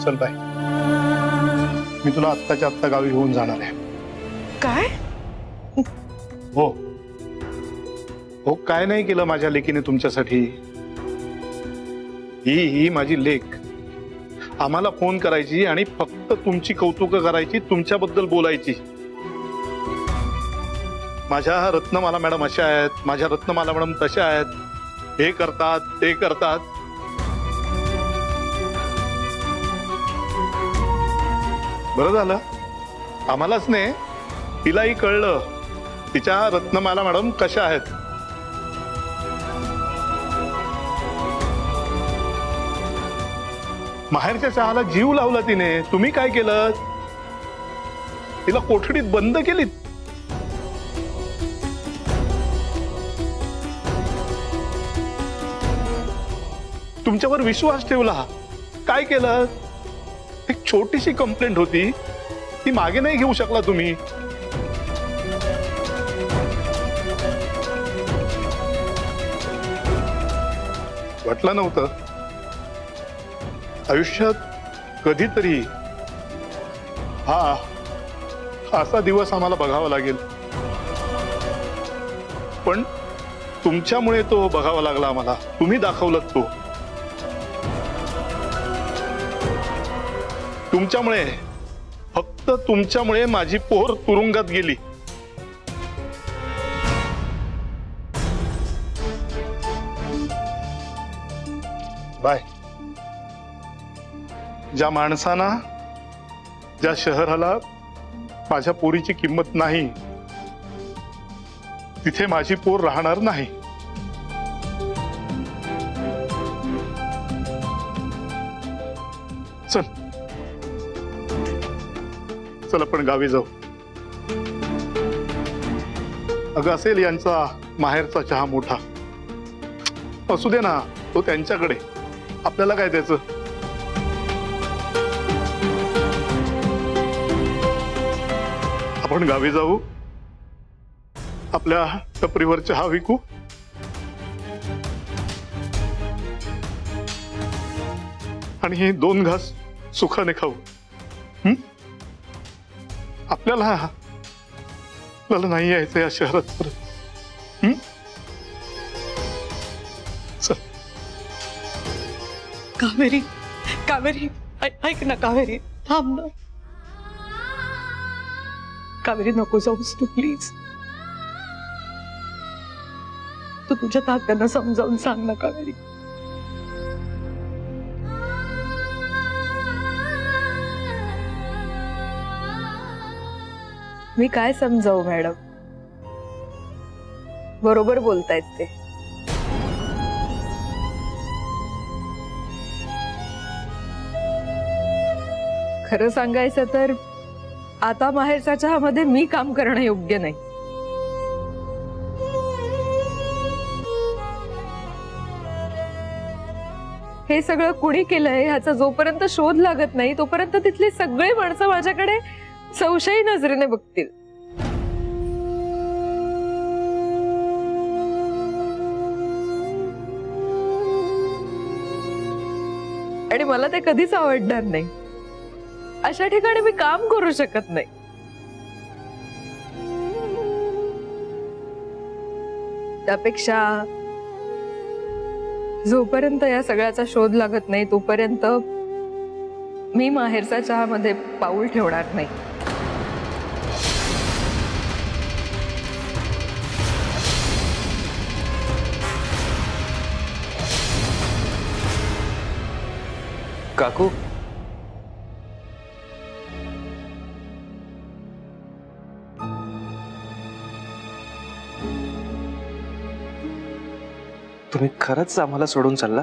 चल बाय, मी तुला आत्ताच्या आत्ता गावी घेऊन जाणार आहे. काय? हो हो, काय नाही केलं माझ्या लेकीने तुमच्यासाठी. ही माझी लेक आम्हाला फोन करायची आणि फक्त तुमची कौतुक करायची, तुमच्याबद्दल बोलायची. माझ्या रत्नमाला मॅडम अशा आहेत, माझ्या रत्नमाला मॅडम तशा आहेत, हे करतात ते करतात. बरं झालं आम्हालाच नाही, तिलाही कळलं तिच्या रत्नमाला मॅडम कशा आहेत. माहेरच्या चहाला जीव लावला तिने. तुम्ही काय केलं? तिला कोठडीत बंद केलीत. तुमच्यावर विश्वास ठेवला. काय केलं? एक छोटीशी कंप्लेंट होती, ती मागे नाही घेऊ शकला तुम्ही. वाटलं नव्हतं आयुष्यात कधीतरी हा असा दिवस आम्हाला बघावा लागेल, पण तुमच्यामुळे तो बघावा लागला आम्हाला. तुम्ही दाखवलं तो. तुमच्यामुळे, फक्त तुमच्यामुळे माझी पोर तुरुंगात गेली. बाय. ज्या माणसाना, ज्या शहराला माझ्या पोरीची किंमत नाही, तिथे माझी पोर राहणार नाही. चल चल आपण गावी जाऊ. अगं असेल यांचा माहेरचा चहा मोठा, असू दे ना, तो त्यांच्याकडे, आपल्याला काय त्याचं. आपण गावी जाऊ, आपल्या टपरीवर चहा विकू, आणि हे 2 घास सुखाने खाऊ. आपल्याला नाही यायचं या शहरात परत. कावेरी, कावेरी, ऐक ना कावेरी, थांब ना. कावेरी नको जाऊस तू प्लीज. तू तुझ्या तात्यांना समजावून सांग ना कावेरी. मी काय समजावू मॅडम, बरोबर बोलतायत ते. खरं सांगायचं तर आता माहेरच्या चहामध्ये मी काम करणं योग्य नाही. हे सगळं कुणी केलंय ह्याचा जोपर्यंत शोध लागत नाही तोपर्यंत तिथली सगळी माणसं माझ्याकडे संशयी नजरेने बघतील. आणि मला ते कधीच आवडणार नाही. अशा ठिकाणी मी काम करू शकत नाही. त्यापेक्षा जोपर्यंत या सगळ्याचा शोध लागत नाही तोपर्यंत मी माहेरच्या चहामध्ये पाऊल ठेवणार नाही. काकू, तुम्ही खरंच आम्हाला सोडून चालला?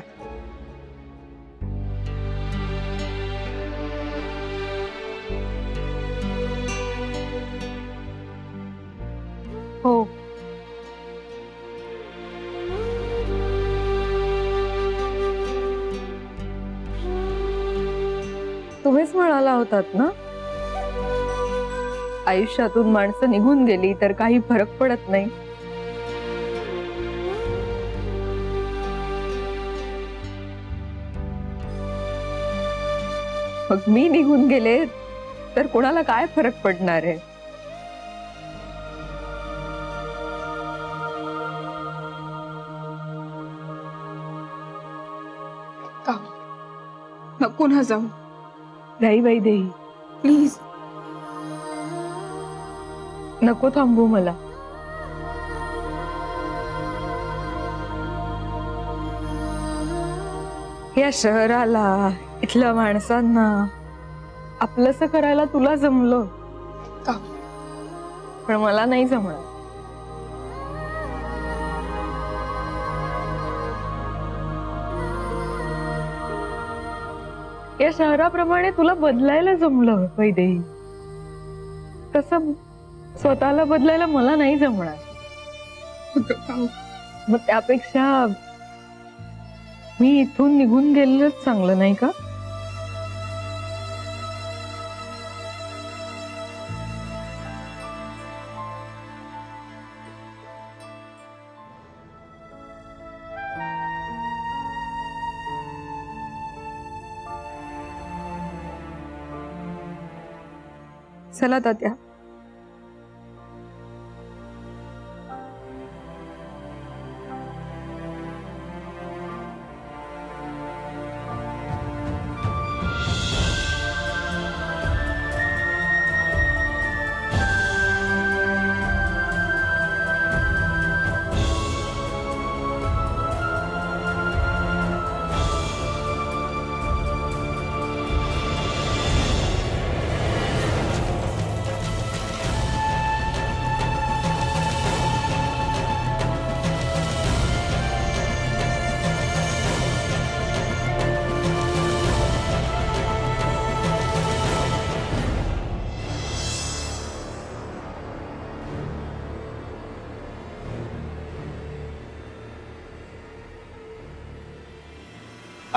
हो. तुम्हीच म्हणाला होतात ना, आयुष्यातून माणसं निघून गेली तर काही फरक पडत नाही. मग मी निघून गेले तर कोणाला काय फरक पडणार आहे? नको ना जाऊ, नाही बाई देई, प्लीज. नको थांबू मला. या शहराला, इथल्या माणसांना आपलंसं करायला तुला जमलं, का? पण मला नाही जमणार. या शहराप्रमाणे तुला बदलायला जमलं वैदेही, तसं स्वतःला बदलायला मला नाही जमणार. मग त्यापेक्षा मी इथून निघून गेलेलंच चांगलं, नाही का? चला तात्या.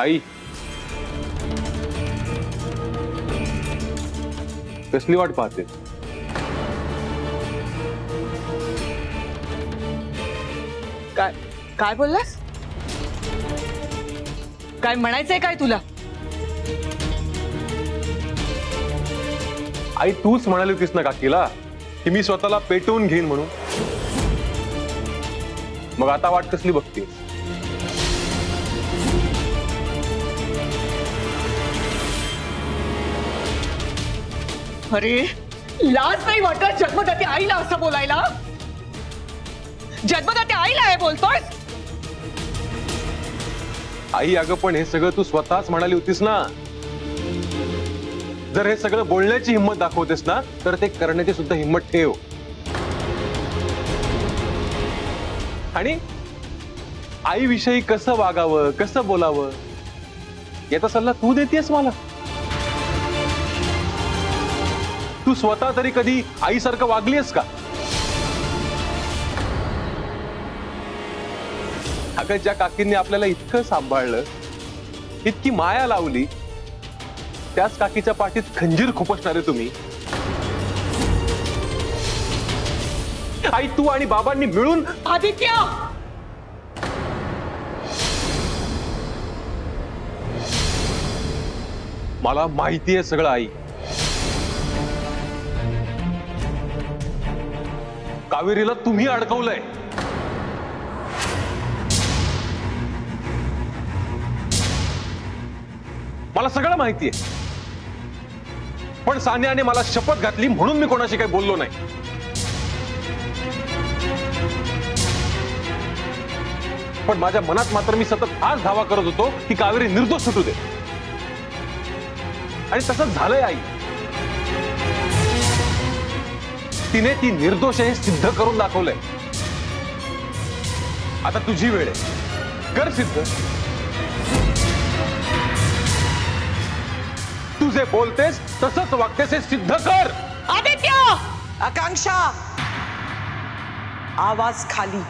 आई, कसली वाट पाहते? काय काय बोललास? काय म्हणायचंय काय तुला? आई, तूच म्हणाली होतीस ना काकीला की मी स्वतःला पेटवून घेईन म्हणून. मग आता वाट कसली बघते? अरे, लाज नाही वाटत जन्मदात्या आईला असं बोलायला? जन्मदात्या आईला हे बोलतोय? आई, अगं पण हे सगळं तू स्वतःच म्हणाली होतीस ना. जर हे सगळं बोलण्याची हिंमत दाखवतेस ना, तर ते करण्याची सुद्धा हिंमत ठेव. आणि आईविषयी कसं वागावं, कसं बोलावं याचा सल्ला तू देतेस मला. तू स्वतः तरी कधी आईसारखं वागलीस का? अगं, ज्या काकींनी आपल्याला इतकं सांभाळलं, इतकी माया लावली, त्याच काकीच्या पाठीत खंजीर खुपसणारे तुम्ही. आई, तू आणि बाबांनी मिळून. आदित्य, मला माहितीये सगळं आई. कावेरीला तुम्ही अडकवलंय. मला सगळं माहितीये, पण सान्याने मला शपथ घातली म्हणून मी कोणाशी काही बोललो नाही. पण माझ्या मनात मात्र मी सतत हाच धावा करत होतो की कावेरी निर्दोष सुटू दे. आणि तसंच झालंय आई. तिने ती निर्दोष आहे हे सिद्ध करून दाखवलंय. आता तुझी वेळ आहे, कर सिद्ध. तू जे बोलतेस तसंच वागतेस हे सिद्ध कर. आदित्य! आकांक्षा, आवाज खाली.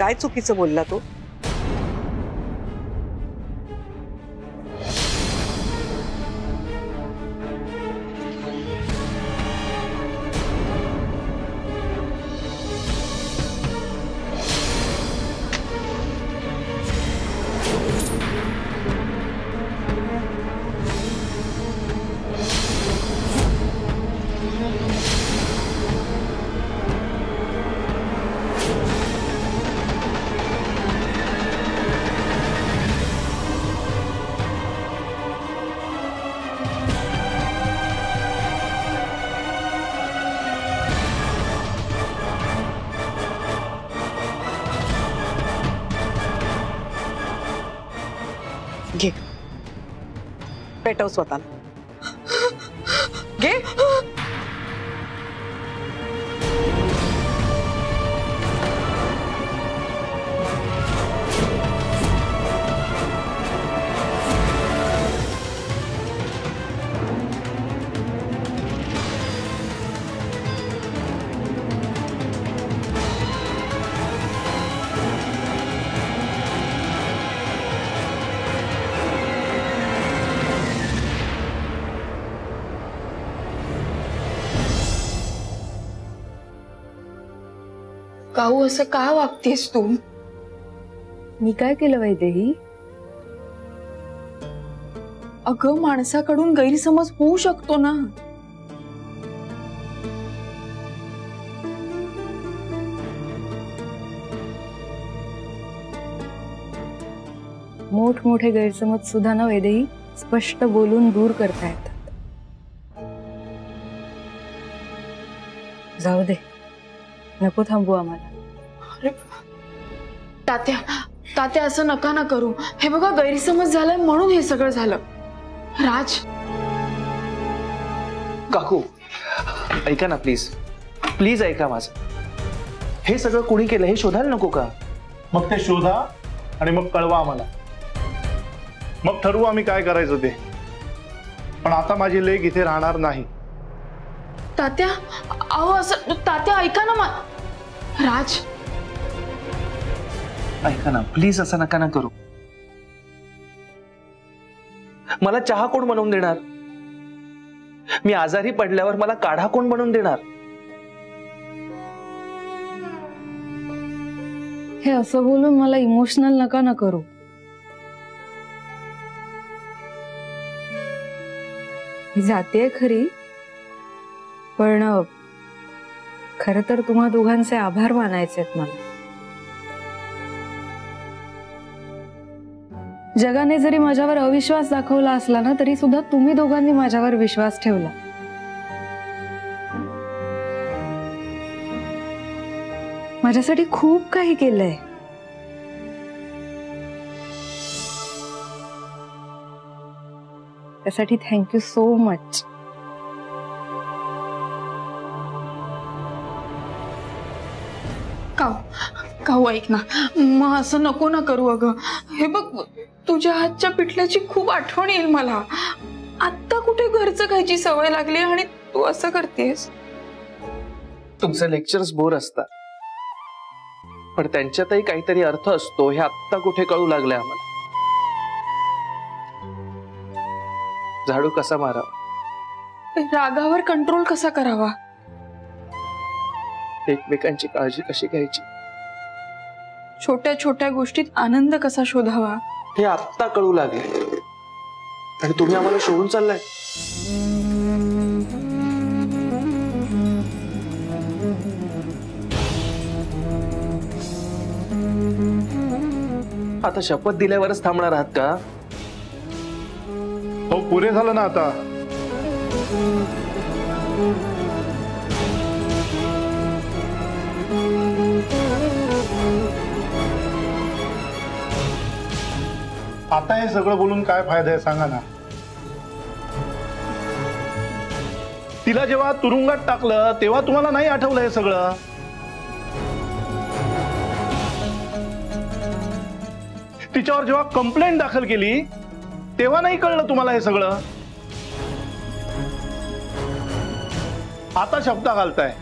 काय चुकीचं बोलला तो? घे, पेटव स्वतःला, घे. काऊ असं का वागतेस तू? मी काय केलं वैदेही? अगं माणसाकडून गैरसमज होऊ शकतो ना. मोठमोठे गैरसमज सुद्धा ना वैदेही स्पष्ट बोलून दूर करता येतात. जाऊ दे, नको थांबू आम्हाला. अरे तात्या, तात्या असं नका ना करू. हे बघा गैरसमज झालाय म्हणून हे सगळं झालं. राज, काकू ऐका ना, प्लीज प्लीज ऐका माझं. हे सगळं कोणी केलं हे शोधायला नको का? मग ते शोधा आणि मग कळवा आम्हाला. मग ठरवू आम्ही काय करायचं ते. पण आता माझी लेक इथे राहणार नाही. तात्या अहो असं, तात्या ऐका ना. राज, ऐका ना प्लीज, असं नका ना करू. मला चहा कोण बनवून देणार? मी आजारी पडल्यावर मला काढा कोण बनवून देणार? हे असं बोलून मला इमोशनल नका ना करू. मी जातेय खरी, पण खरं तर तुम्हा दोघांचे आभार मानायचे आहेत मला. जगाने जरी माझ्यावर अविश्वास दाखवला असला ना, तरी सुद्धा तुम्ही दोघांनी माझ्यावर विश्वास ठेवला. माझ्यासाठी खूप काही केलंय. त्यासाठी थँक्यू सो मच. काऊ ऐक ना, मग असं नको ना करू. अगं हे बघ, तुझ्या हातच्या पिठल्याची खूप आठवण येईल मला. आत्ता कुठे घरचं खायची सवय लागली आणि तू असं करतेस. तुमचे लेक्चर्स बोर असतात, पण त्यांच्यातही काहीतरी अर्थ असतो हे आत्ता कुठे कळू लागलंय आम्हाला. झाडू कसा मारावा, रागावर कंट्रोल कसा करावा, एकमेकांची काळजी कशी घ्यायची, छोट्या छोट्या गोष्टीत आनंद कसा शोधावा, हे आत्ता कळू लागले. आणि तुम्ही आम्हाला सोडून चाललाय. आता शपथ दिल्यावरच थांबणार आहात का? हो, पुरे झालं ना आता. आता हे सगळं बोलून काय फायदा आहे सांगा ना. तिला जेव्हा तुरुंगात टाकलं तेव्हा तुम्हाला नाही आठवलं हे सगळं? तिच्यावर जेव्हा कंप्लेंट दाखल केली तेव्हा नाही कळलं तुम्हाला हे सगळं? आता शब्द घालताय.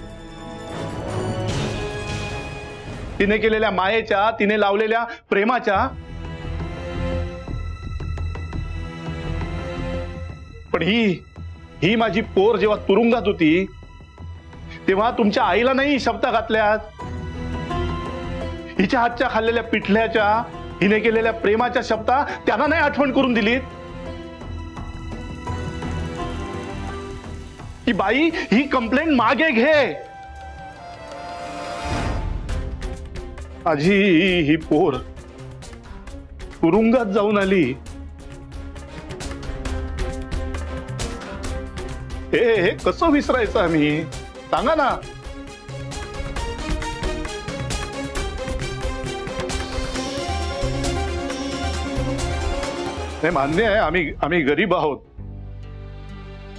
तिने केलेल्या मायेच्या, तिने लावलेल्या प्रेमाच्या. पण ही माझी पोर जेव्हा तुरुंगात होती तेव्हा तुमच्या आईला नाही शब्द घातल्यात. हिच्या हातच्या खाल्लेल्या पिठल्याच्या, हिने केलेल्या प्रेमाच्या शब्दा त्यांना नाही आठवण करून दिलीत की बाई ही कंप्लेंट मागे घे. माझी ही पोर तुरुंगात जाऊन आली. हे कसं विसरायचं आम्ही, सांगा ना. नाही, मान्य आहे आम्ही गरीब आहोत,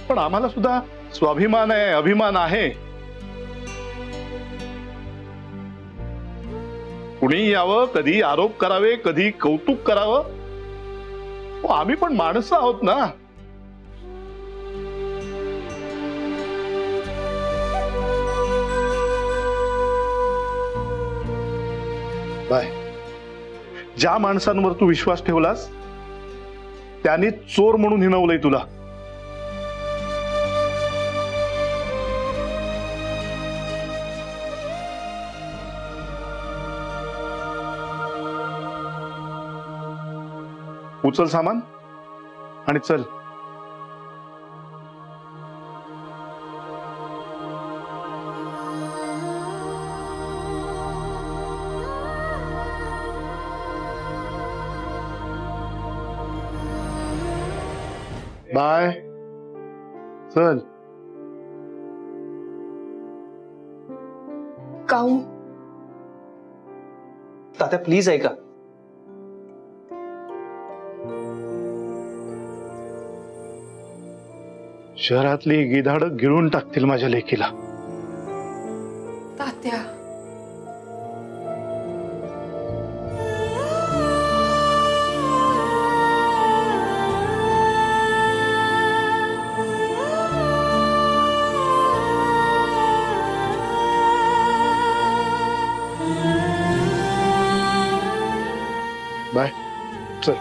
पण आम्हाला सुद्धा स्वाभिमान आहे, अभिमान आहे. कुणी यावं, कधी आरोप करावे, कधी कौतुक करावं. आम्ही पण माणसं आहोत ना. बाय, ज्या माणसांवर तू विश्वास ठेवलास त्यांनी चोर म्हणून हिणवलंय तुला. उचल सामान आणि चल. बाय, चल. काऊ, तात्या प्लीज ऐका. शहरातली गिधाडं गिळून टाकतील माझ्या लेकीला. तात्या, बाय, चल.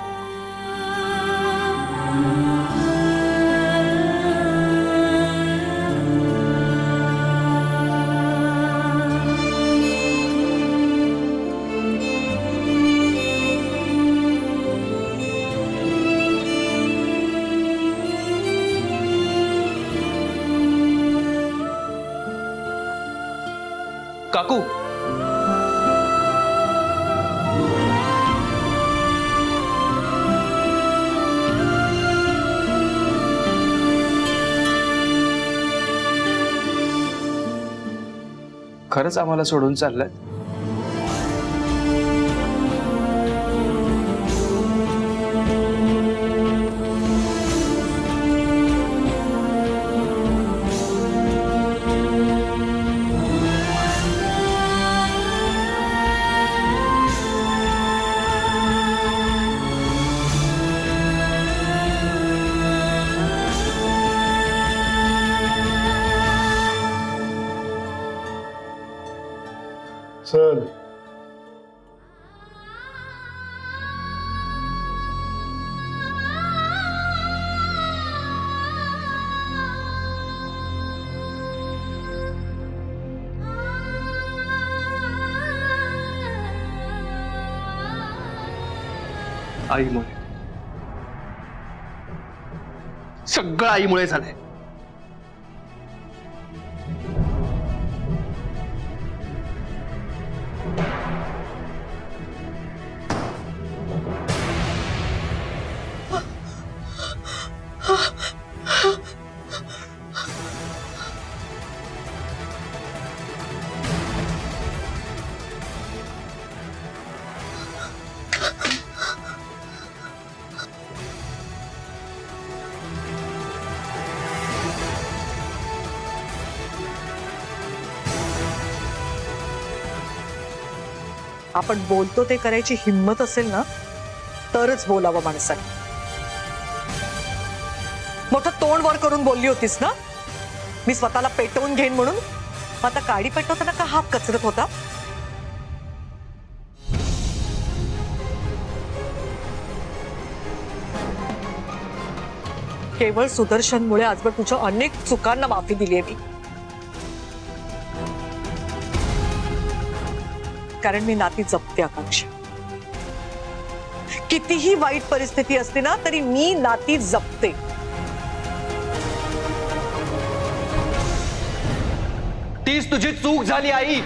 काकू, खरंच आम्हाला सोडून चाललाय? चल. आईमुळे, सगळं आईमुळे झालंय. आपण बोलतो ते करायची हिम्मत असेल ना तरच बोलावं माणसाने. मोठं तोंड वर करून बोलली होतीस ना, मी स्वतःला पेटवून घेईन म्हणून. आता काडी पेटवताना का हात कचरत होता? केवळ सुदर्शनमुळे आजवर तुझ्या अनेक चुकांना माफी दिली आहे मी, कारण मी नाती जपते आकांक्षा. कितीही वाईट परिस्थिती असते ना तरी मी नाती जपते. तीच तुझी चूक झाली आई.